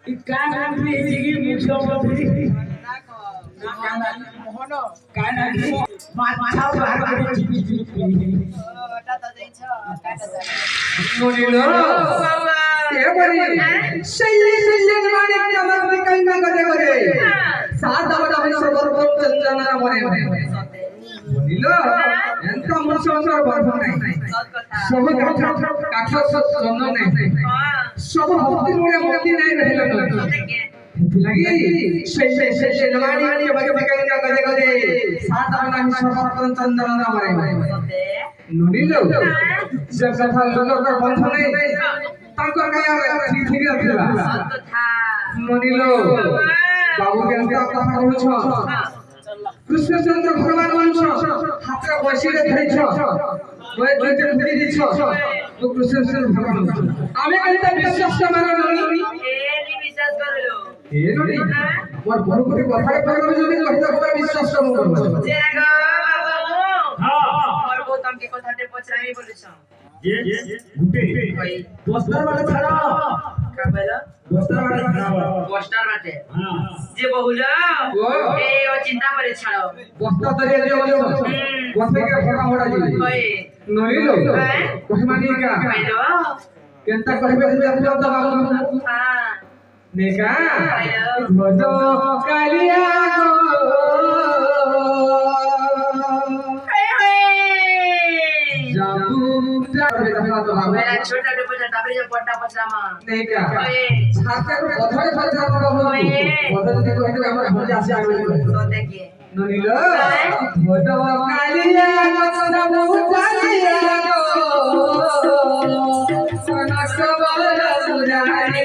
काय नागरी मुख्यमंत्री काय नागरी माथा बाहेर सब भक्ति मुळे मुक्ती नाही राहिलं लगी शेलवाणी आणि भगवंता कधे कधे सात आपण सर्वप्रथम चंद्रना मरे नोनिलो जब कथा लोक बंध नाही तांकर काय ठीक असला नोनिलो बाबू केंद्र कथा कहूछ कृष्णचंद्र भगवान मनुष्य हाथ बसिले धरिछ ओए दुटे धरि दिछ तो कृष्णचंद्र भगवान आमे कहिता विश्वास मानो नोनी विश्वास करलो ए नोनी मोर बहुकोटी कथा कहलो जदी कहिता पूरा विश्वास करलो जे गो बाबू हां मोर गौतम के कथाटे पचरामी बोलिछ ये गुटे पोस्टर वाला छाड़ा का बोला पोस्टर वाला छाड़ा पोस्टर माटे हां जे बहुला ए ओ चिंता करे छाड़ो पोस्टर तरिया जे बोलो पोस्टर के फटा मोड़ा जी ओए नोनी लो कहमानी का कहलो केंता कहबे जे आप दबाव हां नेका भजो कालिया गो जाबू मेरा छोटा डुबा टाबरे जो पट्टा पचरामा नेका छाते को बधरे पचरामा हो बधरे देखो तो हमर भज आसे आवे तो देखिए ननिलो भजो कालिया गो जाबू कालिया गो सोना सबल पुरानी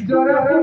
Jora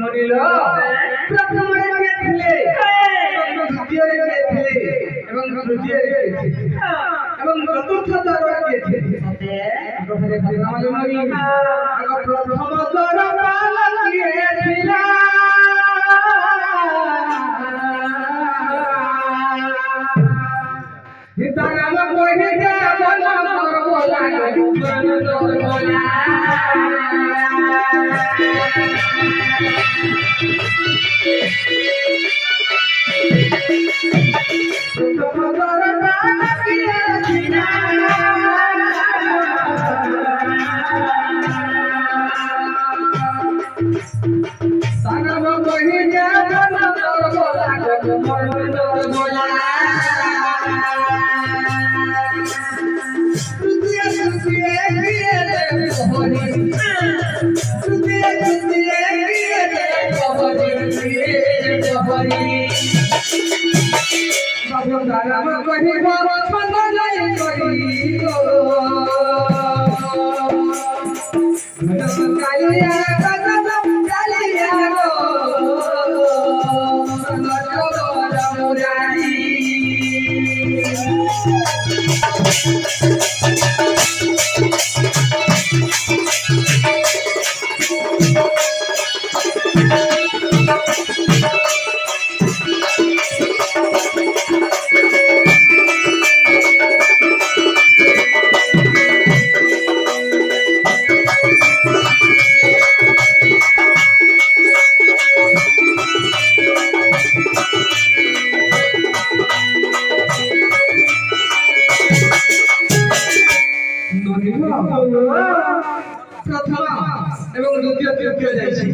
ନରିଲ ପ୍ରଥମରେ କିଏ ଥିଲେ ଦ୍ୱିତୀୟରେ କିଏ ଥିଲେ ଏବଂ ତୃତୀୟରେ କିଏ ଥିଲେ ଏବଂ ଚତୁର୍ଥ ଦ୍ୱାର କିଏ ଥିଲେ ପ୍ରଥମରେ ରାମାଲ ନରି ଆଗ ପ୍ରଥମ ଦ୍ୱାରପାଳ କିଏ ଥିଲା हिता नाम कोई के बना मोर बोला बन तोर बोला सानम कोई के बना तोर बोला मोर तोर बोला राम कहिब मन जाय करियो कालिया कदम कालिया रो मुरारी प्रथम एवं द्वितीय तृतीय जाइछि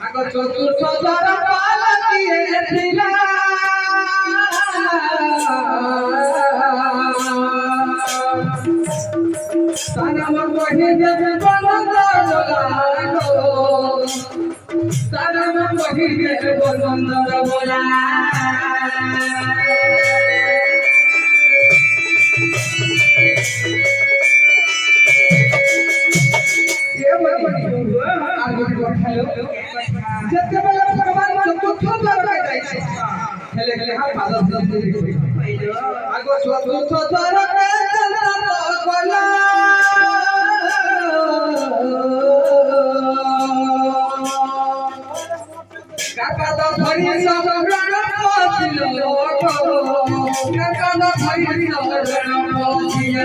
आग चतुर्थ द्वार पाल किए थिला तानाम कहि दे बंद बोला तानाम कहि दे बंद बोला ଯେତେବେଳେ ଭଗବାନ ଚତୁର୍ଥ ଦ୍ୱାର ଯାଇছে ହେଲେ ହେଲେ ହଁ ପାଦ ଆଗ ଚତୁର୍ଥ ଦ୍ୱାର ଗଲା କାକାଦ ଧରି ସମରଣ ପସିଲ କାକାଦ ଧରି ସମରଣ ପସିଲ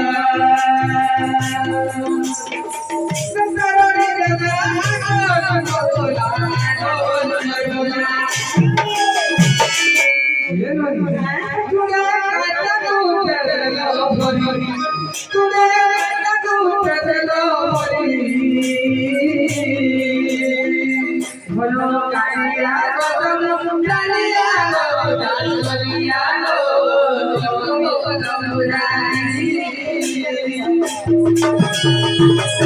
Thank you.